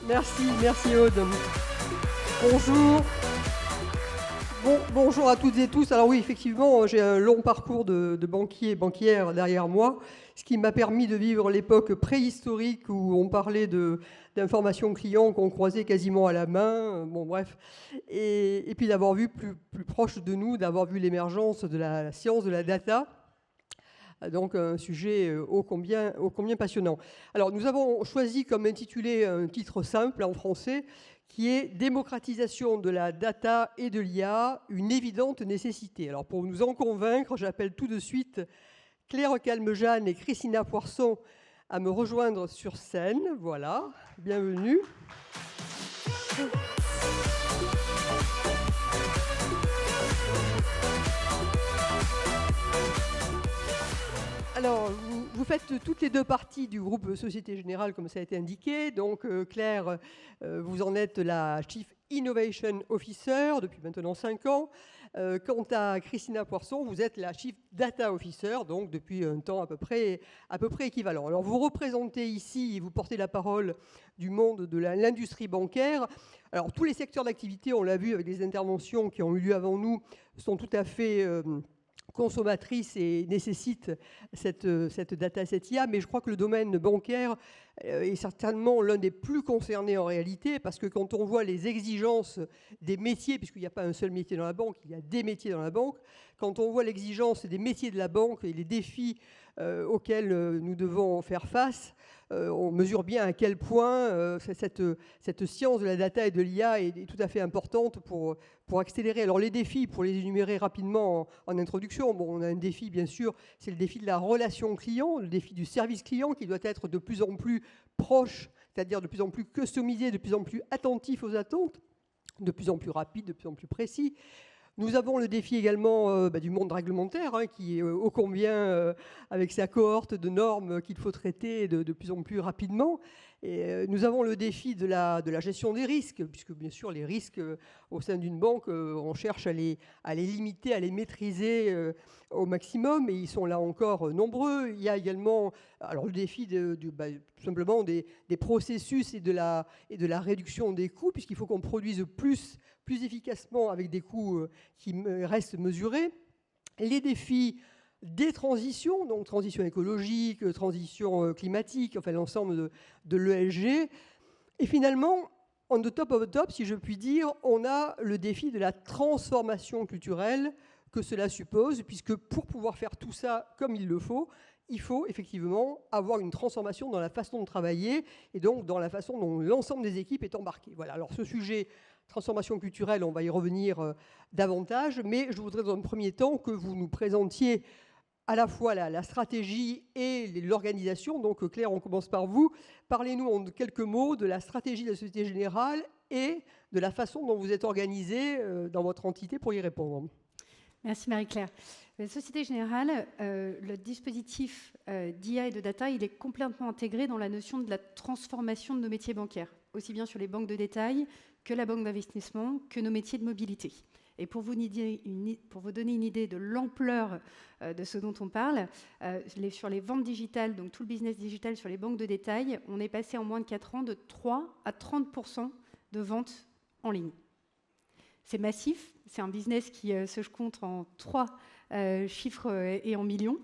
Merci Aude. Bonjour. Bonjour à toutes et tous. Alors oui, effectivement, j'ai un long parcours de banquier et banquière derrière moi, ce qui m'a permis de vivre l'époque préhistorique où on parlait d'informations clients qu'on croisait quasiment à la main. Bon, bref. Et puis d'avoir vu plus proche de nous, d'avoir vu l'émergence de la science de la data. Donc un sujet ô combien passionnant. Alors nous avons choisi comme intitulé un titre simple en français qui est « Démocratisation de la data et de l'IA, une évidente nécessité ». Alors pour nous en convaincre, j'appelle tout de suite Claire Calmejane et Christina Poirson à me rejoindre sur scène. Voilà, bienvenue. Alors, vous faites toutes les deux parties du groupe Société Générale, comme ça a été indiqué. Donc, Claire, vous en êtes la Chief Innovation Officer depuis maintenant 5 ans. Quant à Christina Poirson, vous êtes la Chief Data Officer, donc depuis un temps à peu près équivalent. Alors, vous représentez ici, vous portez la parole du monde de l'industrie bancaire. Alors, tous les secteurs d'activité, on l'a vu avec les interventions qui ont eu lieu avant nous, sont tout à fait consommatrice et nécessite cette data, cette IA, mais je crois que le domaine bancaire est certainement l'un des plus concernés en réalité, parce que quand on voit les exigences des métiers, puisqu'il n'y a pas un seul métier dans la banque, il y a des métiers dans la banque, quand on voit l'exigence des métiers de la banque et les défis auxquels nous devons faire face, on mesure bien à quel point cette science de la data et de l'IA est tout à fait importante pour accélérer. Alors les défis, pour les énumérer rapidement en introduction, bon, on a un défi bien sûr, c'est le défi de la relation client, le défi du service client qui doit être de plus en plus proche, c'est-à-dire de plus en plus customisé, de plus en plus attentif aux attentes, de plus en plus rapide, de plus en plus précis. Nous avons le défi également du monde réglementaire, qui est ô combien, avec sa cohorte de normes qu'il faut traiter de plus en plus rapidement. Et nous avons le défi de la gestion des risques, puisque bien sûr les risques au sein d'une banque, on cherche à les limiter, à les maîtriser au maximum, et ils sont là encore nombreux. Il y a également alors, le défi tout simplement des processus et de la réduction des coûts, puisqu'il faut qu'on produise plus efficacement avec des coûts qui restent mesurés. Les défis des transitions, donc transition écologique, transition climatique, enfin l'ensemble de l'ESG. Et finalement, on the top of the top, si je puis dire, on a le défi de la transformation culturelle que cela suppose, puisque pour pouvoir faire tout ça comme il le faut, il faut effectivement avoir une transformation dans la façon de travailler et donc dans la façon dont l'ensemble des équipes est embarqué. Voilà, alors ce sujet, transformation culturelle, on va y revenir davantage, mais je voudrais dans un premier temps que vous nous présentiez à la fois la stratégie et l'organisation. Donc Claire, on commence par vous. Parlez-nous en quelques mots de la stratégie de la Société Générale et de la façon dont vous êtes organisé dans votre entité pour y répondre. Merci Marie-Claire. La Société Générale, le dispositif d'IA et de data, il est complètement intégré dans la notion de la transformation de nos métiers bancaires, aussi bien sur les banques de détail que la banque d'investissement, que nos métiers de mobilité. Et pour vous donner une idée de l'ampleur de ce dont on parle, sur les ventes digitales, donc tout le business digital sur les banques de détail, on est passé en moins de 4 ans de 3 à 30% de ventes en ligne. C'est massif, c'est un business qui se compte en 3 chiffres et en millions.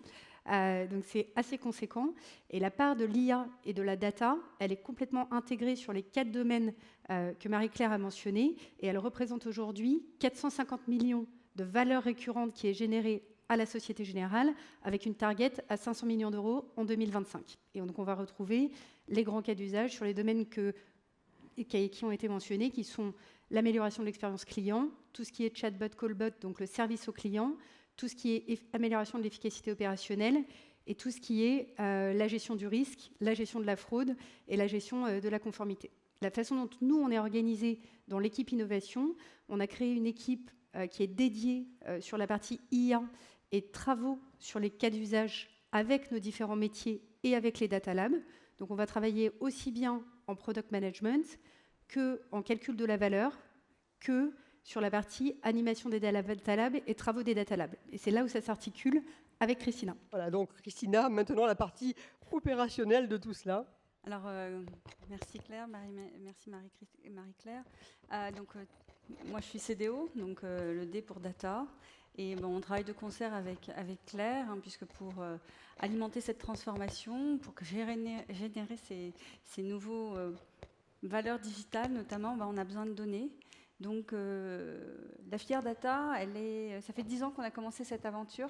Donc c'est assez conséquent. Et la part de l'IA et de la data, elle est complètement intégrée sur les 4 domaines que Marie-Claire a mentionnés. Et elle représente aujourd'hui 450 millions de valeur récurrente qui est générée à la Société Générale, avec une target à 500 millions d'euros en 2025. Et donc on va retrouver les grands cas d'usage sur les domaines qui ont été mentionnés, qui sont l'amélioration de l'expérience client, tout ce qui est chatbot, callbot, donc le service au client, tout ce qui est amélioration de l'efficacité opérationnelle et tout ce qui est la gestion du risque, la gestion de la fraude et la gestion de la conformité. La façon dont nous, on est organisé dans l'équipe innovation, on a créé une équipe qui est dédiée sur la partie IA et travaux sur les cas d'usage avec nos différents métiers et avec les data labs. Donc on va travailler aussi bien en product management qu'en calcul de la valeur, que sur la partie animation des data labs et travaux des data labs. Et c'est là où ça s'articule avec Christina. Voilà, donc Christina, maintenant la partie opérationnelle de tout cela. Alors, merci Claire, merci Marie-Claire. Moi, je suis CDO, donc le D pour data. Et bon, on travaille de concert avec Claire, hein, puisque pour alimenter cette transformation, pour générer ces nouveaux valeurs digitales, notamment, on a besoin de données. Donc, la filière data, ça fait 10 ans qu'on a commencé cette aventure.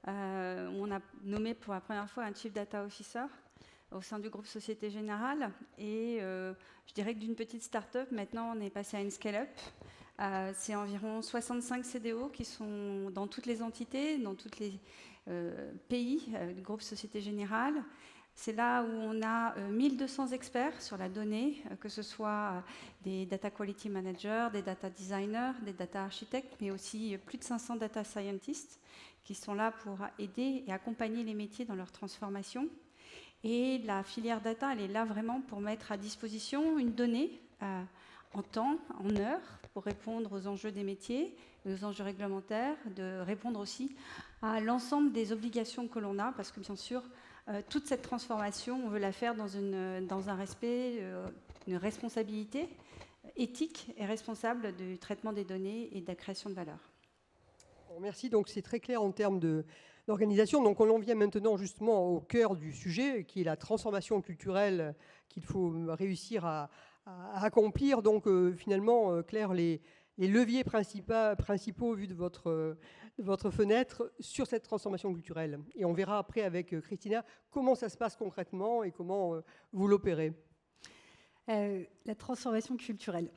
On a nommé pour la première fois un Chief Data Officer au sein du groupe Société Générale. Et je dirais que d'une petite start-up, maintenant, on est passé à une scale-up. C'est environ 65 CDO qui sont dans toutes les entités, dans tous les pays du groupe Société Générale. C'est là où on a 1200 experts sur la donnée, que ce soit des data quality managers, des data designers, des data architectes, mais aussi plus de 500 data scientists qui sont là pour aider et accompagner les métiers dans leur transformation. Et la filière data, elle est là vraiment pour mettre à disposition une donnée en temps, en heures, pour répondre aux enjeux des métiers, aux enjeux réglementaires, de répondre aussi à l'ensemble des obligations que l'on a, parce que bien sûr, toute cette transformation, on veut la faire dans un respect, une responsabilité éthique et responsable du traitement des données et de la création de valeur. Merci, donc c'est très clair en termes d'organisation. Donc on en vient maintenant justement au cœur du sujet, qui est la transformation culturelle qu'il faut réussir à accomplir. Donc finalement, Claire, les leviers principaux vus de votre fenêtre sur cette transformation culturelle. Et on verra après avec Christina comment ça se passe concrètement et comment vous l'opérez. La transformation culturelle.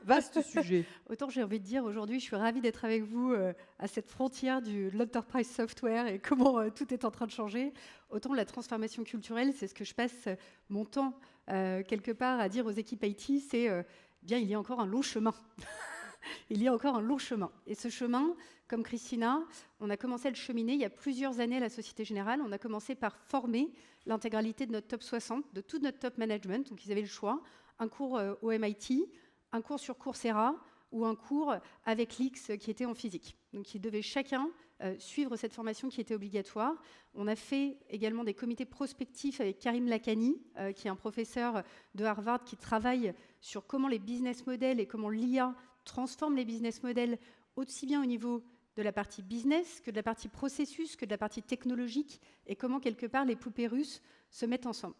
Vaste sujet. Autant j'ai envie de dire, aujourd'hui, je suis ravie d'être avec vous à cette frontière de l'enterprise software et comment tout est en train de changer. Autant la transformation culturelle, c'est ce que je passe mon temps quelque part à dire aux équipes IT, c'est bien, il y a encore un long chemin. Il y a encore un long chemin. Et ce chemin, comme Christina, on a commencé à le cheminer il y a plusieurs années à la Société Générale. On a commencé par former l'intégralité de notre top 60, de tout notre top management. Donc ils avaient le choix, un cours au MIT, un cours sur Coursera ou un cours avec l'X qui était en physique. Donc ils devaient chacun suivre cette formation qui était obligatoire. On a fait également des comités prospectifs avec Karim Lakhani, qui est un professeur de Harvard qui travaille sur comment les business models et comment l'IA transforme les business models aussi bien au niveau de la partie business que de la partie processus, que de la partie technologique, et comment quelque part les poupées russes se mettent ensemble.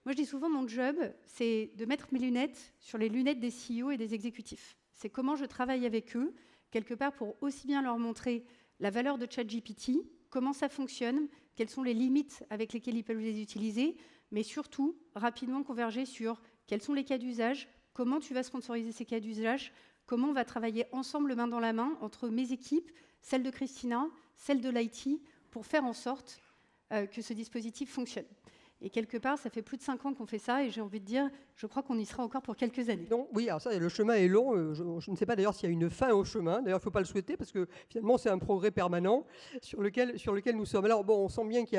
Moi, je dis souvent, mon job, c'est de mettre mes lunettes sur les lunettes des CEO et des exécutifs. C'est comment je travaille avec eux, quelque part pour aussi bien leur montrer la valeur de ChatGPT, comment ça fonctionne, quelles sont les limites avec lesquelles ils peuvent les utiliser, mais surtout, rapidement converger sur quels sont les cas d'usage, comment tu vas sponsoriser ces cas d'usage, comment on va travailler ensemble main dans la main entre mes équipes, celle de Christina, celle de l'IT, pour faire en sorte que ce dispositif fonctionne. Et quelque part, ça fait plus de 5 ans qu'on fait ça, et j'ai envie de dire, je crois qu'on y sera encore pour quelques années. Non, oui, alors ça, le chemin est long. Je ne sais pas d'ailleurs s'il y a une fin au chemin. D'ailleurs, il ne faut pas le souhaiter, parce que finalement, c'est un progrès permanent sur lequel nous sommes. Alors, bon, on sent bien qu'il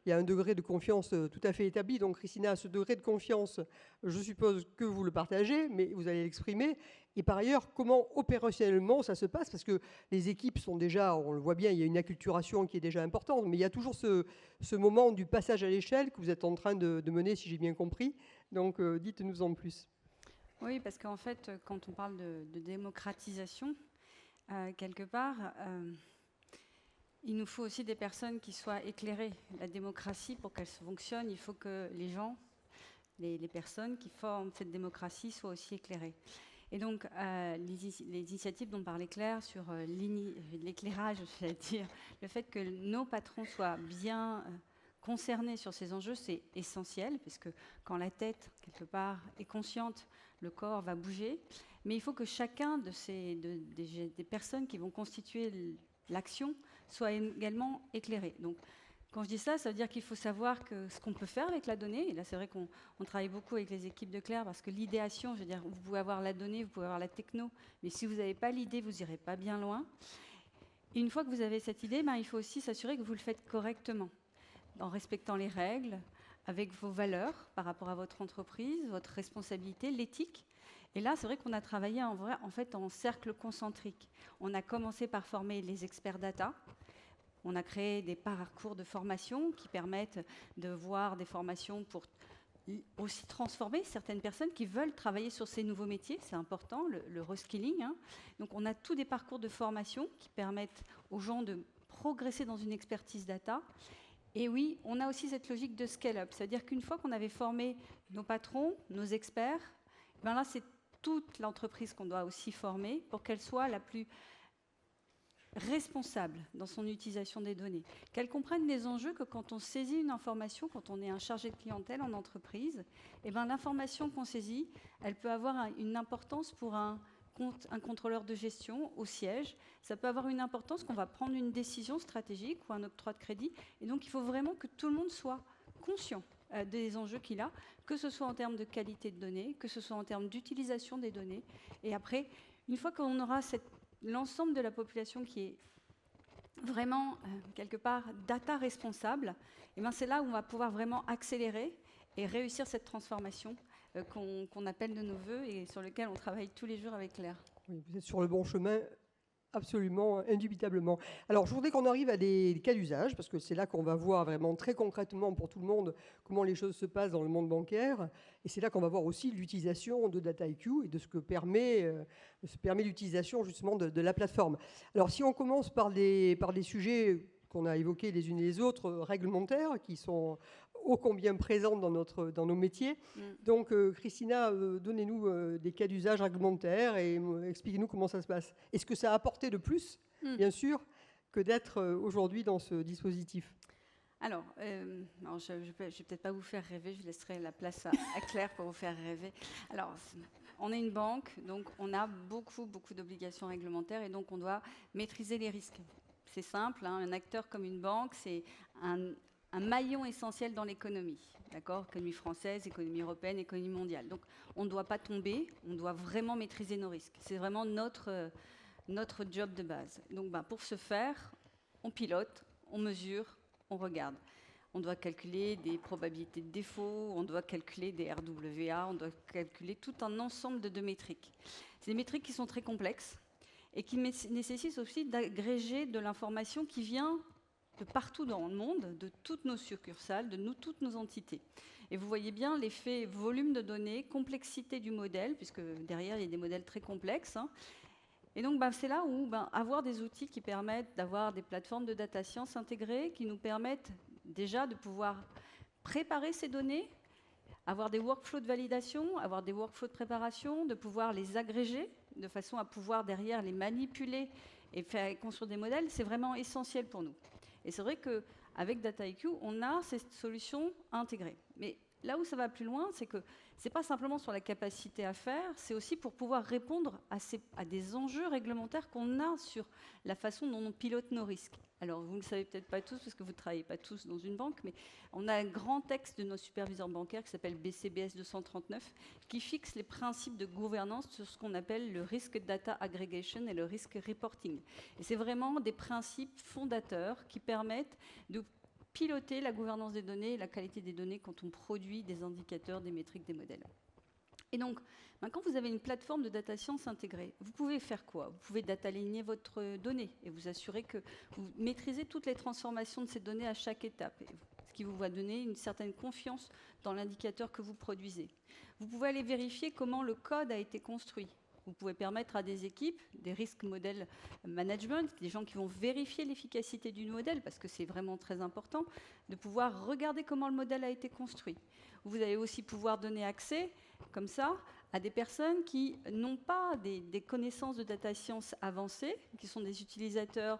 y a un degré de confiance tout à fait établi. Donc, Christina, ce degré de confiance, je suppose que vous le partagez, mais vous allez l'exprimer. Et par ailleurs, comment opérationnellement ça se passe? Parce que les équipes sont déjà, on le voit bien, il y a une acculturation qui est déjà importante, mais il y a toujours ce moment du passage à l'échelle que vous êtes en train de mener, si j'ai bien compris. Donc, dites-nous en plus. Oui, parce qu'en fait, quand on parle de démocratisation, quelque part, il nous faut aussi des personnes qui soient éclairées. La démocratie, pour qu'elle fonctionne, il faut que les gens, les personnes qui forment cette démocratie soient aussi éclairées. Et donc, les initiatives dont parlait Claire sur l'éclairage, j'allais dire, le fait que nos patrons soient bien concernés sur ces enjeux, c'est essentiel, parce que quand la tête, quelque part, est consciente, le corps va bouger. Mais il faut que chacun des personnes qui vont constituer l'action soit également éclairé. Donc, quand je dis ça, ça veut dire qu'il faut savoir ce qu'on peut faire avec la donnée. Et là, c'est vrai qu'on travaille beaucoup avec les équipes de Claire, parce que l'idéation, je veux dire, vous pouvez avoir la donnée, vous pouvez avoir la techno, mais si vous n'avez pas l'idée, vous n'irez pas bien loin. Et une fois que vous avez cette idée, il faut aussi s'assurer que vous le faites correctement, en respectant les règles, avec vos valeurs par rapport à votre entreprise, votre responsabilité, l'éthique. Et là, c'est vrai qu'on a travaillé en fait en cercle concentrique. On a commencé par former les experts data, On a créé des parcours de formation qui permettent de voir des formations pour aussi transformer certaines personnes qui veulent travailler sur ces nouveaux métiers. C'est important, le reskilling. Donc on a tous des parcours de formation qui permettent aux gens de progresser dans une expertise data. Et oui, on a aussi cette logique de scale-up. C'est-à-dire qu'une fois qu'on avait formé nos patrons, nos experts, ben là, c'est toute l'entreprise qu'on doit aussi former pour qu'elle soit la plus responsable dans son utilisation des données, qu'elle comprenne les enjeux, que quand on saisit une information, quand on est un chargé de clientèle en entreprise, eh ben, l'information qu'on saisit, elle peut avoir une importance pour un contrôleur de gestion au siège. Ça peut avoir une importance qu'on va prendre une décision stratégique ou un octroi de crédit. Et donc, il faut vraiment que tout le monde soit conscient des enjeux qu'il a, que ce soit en termes de qualité de données, que ce soit en termes d'utilisation des données. Et après, une fois qu'on aura l'ensemble de la population qui est vraiment, quelque part, data responsable, et ben c'est là où on va pouvoir vraiment accélérer et réussir cette transformation qu'on appelle de nos voeux et sur lequel on travaille tous les jours avec Claire. Oui, vous êtes sur le bon chemin, absolument, indubitablement. Alors, je voudrais qu'on arrive à des cas d'usage, parce que c'est là qu'on va voir vraiment très concrètement pour tout le monde comment les choses se passent dans le monde bancaire. Et c'est là qu'on va voir aussi l'utilisation de DataIQ et de ce que permet l'utilisation justement de la plateforme. Alors, si on commence par des sujets qu'on a évoqués les unes et les autres, réglementaires, qui sont ô combien présentes dans nos métiers. Donc, Christina, donnez-nous des cas d'usage réglementaires et expliquez-nous comment ça se passe. Est-ce que ça a apporté de plus, bien sûr, que d'être aujourd'hui dans ce dispositif ? Alors, je ne vais peut-être pas vous faire rêver, je laisserai la place à Claire pour vous faire rêver. Alors, on est une banque, donc on a beaucoup d'obligations réglementaires et donc on doit maîtriser les risques. C'est simple, un acteur comme une banque, c'est un maillon essentiel dans l'économie, d'accord ? Économie française, économie européenne, économie mondiale. Donc, on ne doit pas tomber, on doit vraiment maîtriser nos risques. C'est vraiment notre job de base. Donc, pour ce faire, on pilote, on mesure, on regarde. On doit calculer des probabilités de défaut, on doit calculer des RWA, on doit calculer tout un ensemble de métriques. C'est des métriques qui sont très complexes et qui nécessitent aussi d'agréger de l'information qui vient de partout dans le monde, de toutes nos succursales, toutes nos entités. Et vous voyez bien l'effet volume de données, complexité du modèle, puisque derrière, il y a des modèles très complexes. Et donc, c'est là où avoir des outils qui permettent d'avoir des plateformes de data science intégrées, qui nous permettent déjà de pouvoir préparer ces données, avoir des workflows de validation, avoir des workflows de préparation, de pouvoir les agréger, de façon à pouvoir derrière les manipuler et faire construire des modèles, c'est vraiment essentiel pour nous. Et c'est vrai qu'avec DataIQ, on a ces solutions intégrées. Mais là où ça va plus loin, c'est que ce n'est pas simplement sur la capacité à faire, c'est aussi pour pouvoir répondre à des enjeux réglementaires qu'on a sur la façon dont on pilote nos risques. Alors, vous ne le savez peut-être pas tous, parce que vous ne travaillez pas tous dans une banque, mais on a un grand texte de nos superviseurs bancaires qui s'appelle BCBS 239, qui fixe les principes de gouvernance sur ce qu'on appelle le Risk Data Aggregation et le Risk Reporting. Et c'est vraiment des principes fondateurs qui permettent de piloter la gouvernance des données et la qualité des données quand on produit des indicateurs, des métriques, des modèles. Et donc, quand vous avez une plateforme de data science intégrée, vous pouvez faire quoi ? Vous pouvez data-aligner votre donnée et vous assurer que vous maîtrisez toutes les transformations de ces données à chaque étape, ce qui vous va donner une certaine confiance dans l'indicateur que vous produisez. Vous pouvez aller vérifier comment le code a été construit. Vous pouvez permettre à des équipes, des risques modèle management, des gens qui vont vérifier l'efficacité du modèle, parce que c'est vraiment très important, de pouvoir regarder comment le modèle a été construit. Vous allez aussi pouvoir donner accès, comme ça, à des personnes qui n'ont pas des connaissances de data science avancées, qui sont des utilisateurs,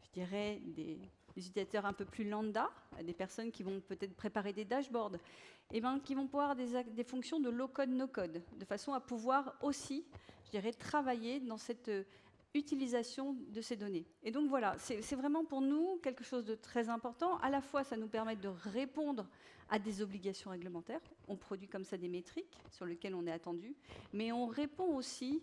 je dirais, des utilisateurs un peu plus lambda, des personnes qui vont peut-être préparer des dashboards, et qui vont pouvoir avoir des fonctions de low-code, no-code, de façon à pouvoir aussi, je dirais, travailler dans cette utilisation de ces données. Et donc voilà, c'est vraiment pour nous quelque chose de très important. À la fois, ça nous permet de répondre à des obligations réglementaires. On produit comme ça des métriques sur lesquelles on est attendu, mais on répond aussi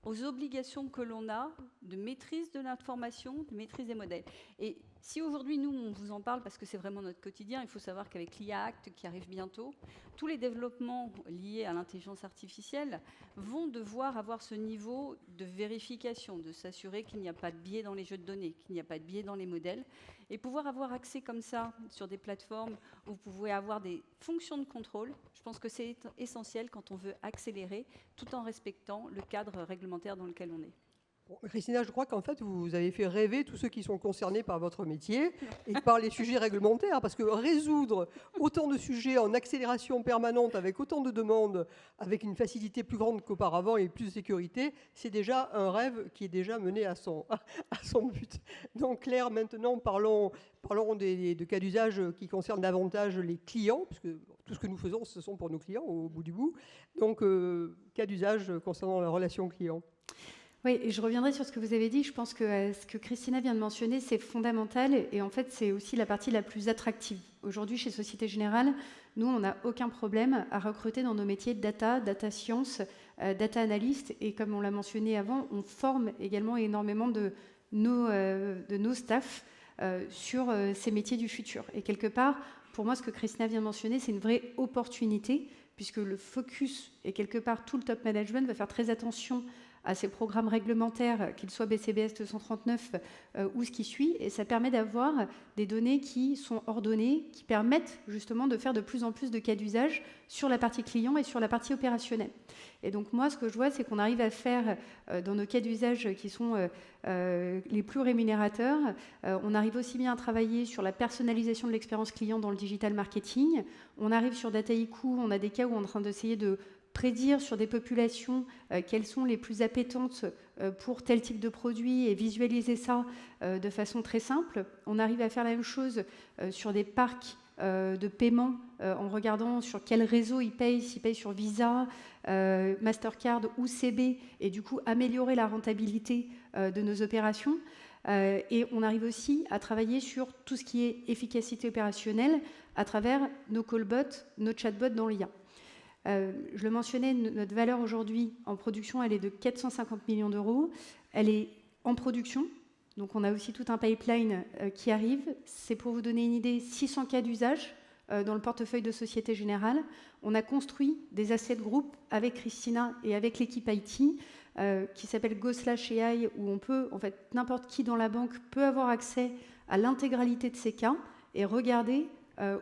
aux obligations que l'on a de maîtrise de l'information, de maîtrise des modèles. Et Si aujourd'hui, nous, on vous en parle parce que c'est vraiment notre quotidien, il faut savoir qu'avec l'IA Act qui arrive bientôt, tous les développements liés à l'intelligence artificielle vont devoir avoir ce niveau de vérification, de s'assurer qu'il n'y a pas de biais dans les jeux de données, qu'il n'y a pas de biais dans les modèles, et pouvoir avoir accès comme ça sur des plateformes où vous pouvez avoir des fonctions de contrôle. Je pense que c'est essentiel quand on veut accélérer tout en respectant le cadre réglementaire dans lequel on est. Bon, Christina, je crois qu'en fait, vous avez fait rêver tous ceux qui sont concernés par votre métier et par les sujets réglementaires, parce que résoudre autant de sujets en accélération permanente, avec autant de demandes, avec une facilité plus grande qu'auparavant et plus de sécurité, c'est déjà un rêve qui est déjà mené à son but. Donc Claire, maintenant, parlons de cas d'usage qui concernent davantage les clients, puisque tout ce que nous faisons, ce sont pour nos clients au bout du bout. Donc, cas d'usage concernant la relation client. Oui, et je reviendrai sur ce que vous avez dit. Je pense que ce que Christina vient de mentionner, c'est fondamental. Et en fait, c'est aussi la partie la plus attractive. Aujourd'hui, chez Société Générale, nous, on n'a aucun problème à recruter dans nos métiers de data science, data analyst. Et comme on l'a mentionné avant, on forme également énormément de nos staffs sur ces métiers du futur. Et quelque part, pour moi, ce que Christina vient de mentionner, c'est une vraie opportunité, puisque le focus et quelque part tout le top management va faire très attention à ces programmes réglementaires, qu'ils soient BCBS 239 ou ce qui suit, et ça permet d'avoir des données qui sont ordonnées, qui permettent justement de faire de plus en plus de cas d'usage sur la partie client et sur la partie opérationnelle. Et donc moi, ce que je vois, c'est qu'on arrive à faire dans nos cas d'usage qui sont les plus rémunérateurs, on arrive aussi bien à travailler sur la personnalisation de l'expérience client dans le digital marketing, on arrive sur Dataiku, on a des cas où on est en train d'essayer de prédire sur des populations quelles sont les plus appétentes pour tel type de produit et visualiser ça de façon très simple. On arrive à faire la même chose sur des parcs de paiement en regardant sur quel réseau ils payent, s'ils payent sur Visa, Mastercard ou CB, et du coup améliorer la rentabilité de nos opérations. Et on arrive aussi à travailler sur tout ce qui est efficacité opérationnelle à travers nos callbots, nos chatbots dans l'IA. Je le mentionnais, notre valeur aujourd'hui en production, elle est de 450 millions d'euros. Elle est en production, donc on a aussi tout un pipeline qui arrive. C'est pour vous donner une idée, 600 cas d'usage dans le portefeuille de Société Générale. On a construit des assets de groupe avec Christina et avec l'équipe IT qui s'appelle Go/AI, où on peut, en fait, n'importe qui dans la banque peut avoir accès à l'intégralité de ces cas et regarder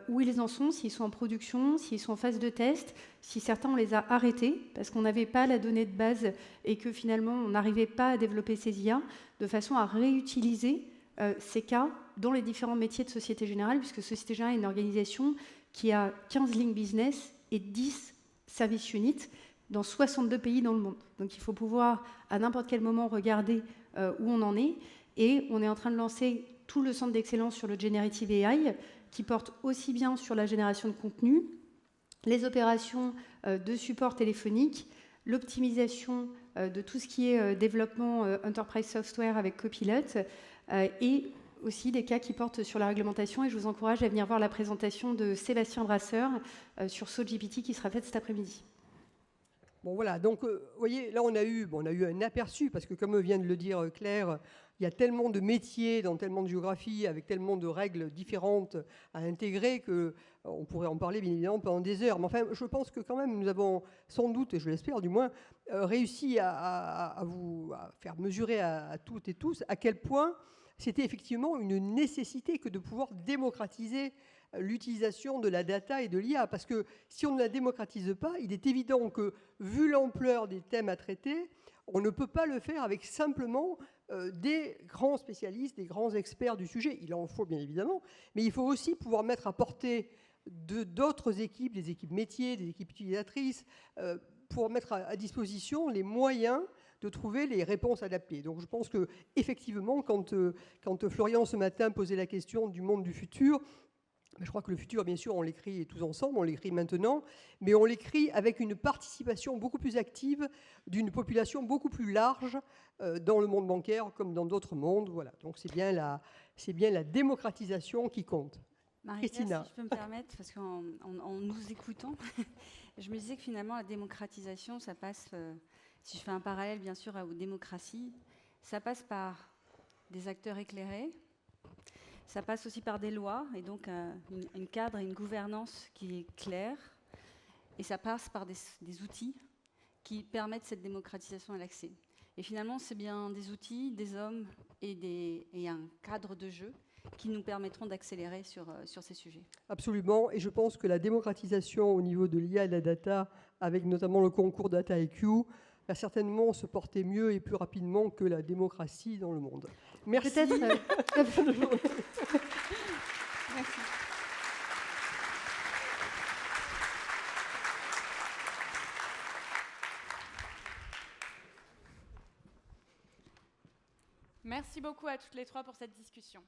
où ils en sont, s'ils sont en production, s'ils sont en phase de test, si certains on les a arrêtés parce qu'on n'avait pas la donnée de base et que finalement on n'arrivait pas à développer ces IA, de façon à réutiliser ces cas dans les différents métiers de Société Générale, puisque Société Générale est une organisation qui a 15 lignes business et 10 service units dans 62 pays dans le monde. Donc il faut pouvoir à n'importe quel moment regarder où on en est, et on est en train de lancer tout le centre d'excellence sur le Generative AI, qui porte aussi bien sur la génération de contenu, les opérations de support téléphonique, l'optimisation de tout ce qui est développement enterprise software avec Copilot, et aussi des cas qui portent sur la réglementation. Et je vous encourage à venir voir la présentation de Sébastien Brasseur sur SoGPT qui sera faite cet après-midi. Bon voilà, donc vous voyez, là on a eu un aperçu, parce que comme vient de le dire Claire, il y a tellement de métiers dans tellement de géographies, avec tellement de règles différentes à intégrer, qu'on pourrait en parler bien évidemment pendant des heures. Mais enfin, je pense que quand même nous avons sans doute, et je l'espère du moins, réussi à vous faire mesurer à toutes et tous à quel point c'était effectivement une nécessité que de pouvoir démocratiser l'utilisation de la data et de l'IA, parce que si on ne la démocratise pas, il est évident que, vu l'ampleur des thèmes à traiter, on ne peut pas le faire avec simplement des grands spécialistes, des grands experts du sujet. Il en faut bien évidemment, mais il faut aussi pouvoir mettre à portée d'autres équipes, des équipes métiers, des équipes utilisatrices, pour mettre à disposition les moyens de trouver les réponses adaptées. Donc je pense qu'effectivement, quand Florian ce matin posait la question du monde du futur, je crois que le futur, bien sûr, on l'écrit tous ensemble, on l'écrit maintenant, mais on l'écrit avec une participation beaucoup plus active d'une population beaucoup plus large dans le monde bancaire comme dans d'autres mondes. Voilà. Donc c'est bien la démocratisation qui compte. Marie-Claire, si je peux me permettre, parce qu'en nous écoutant, je me disais que finalement la démocratisation, ça passe, si je fais un parallèle bien sûr aux démocraties, ça passe par des acteurs éclairés, Ça passe aussi par des lois, et donc un cadre et une gouvernance qui est claire. Et ça passe par des outils qui permettent cette démocratisation à l'accès. Et finalement, c'est bien des outils, des hommes et un cadre de jeu qui nous permettront d'accélérer sur ces sujets. Absolument, et je pense que la démocratisation au niveau de l'IA et de la data, avec notamment le concours Data IQ, va certainement se porter mieux et plus rapidement que la démocratie dans le monde. Merci. Peut-être. Merci. Merci beaucoup à toutes les trois pour cette discussion.